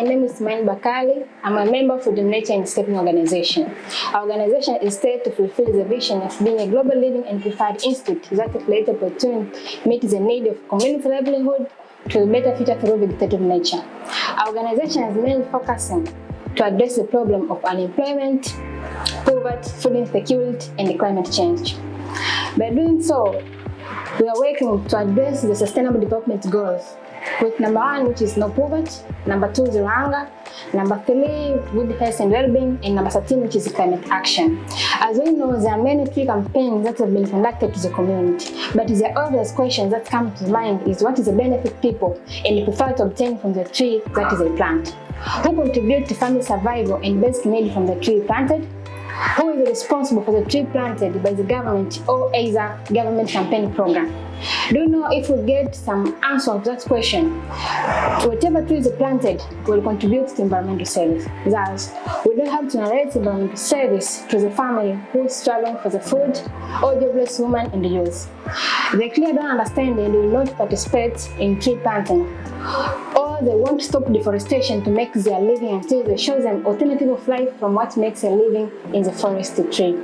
my name is Main Bakali. I'm a member for the Nature and Escaping organization. Our organization is set to fulfill the vision of being a global leading and preferred institute that creates opportunity to meet the need of community livelihood to a better future through vegetative nature. Our organization is mainly focusing to address the problem of unemployment, poverty, food insecurity, and climate change. By doing so, we are working to address the Sustainable Development Goals, with number 1, which is no poverty, number 2, zero hunger, number 3, good health and well-being, and number 13, which is climate action. As we know, there are many tree campaigns that have been conducted to the community, but the obvious questions that come to mind is what is the benefit people and prefer to obtain from the tree that is a plant? Who contribute to family survival and basic need from the tree planted? Who is responsible for the tree planted by the government or either government campaign program? Do you know if we get some answer to that question, whatever trees are planted will contribute to environmental service. Thus, we don't have to narrate environmental service to the family who is struggling for the food or jobless women and the youth. They clearly don't understand and will not participate in tree planting. Or they won't stop deforestation to make their living until they show them alternative of life from what makes a living in the forest tree.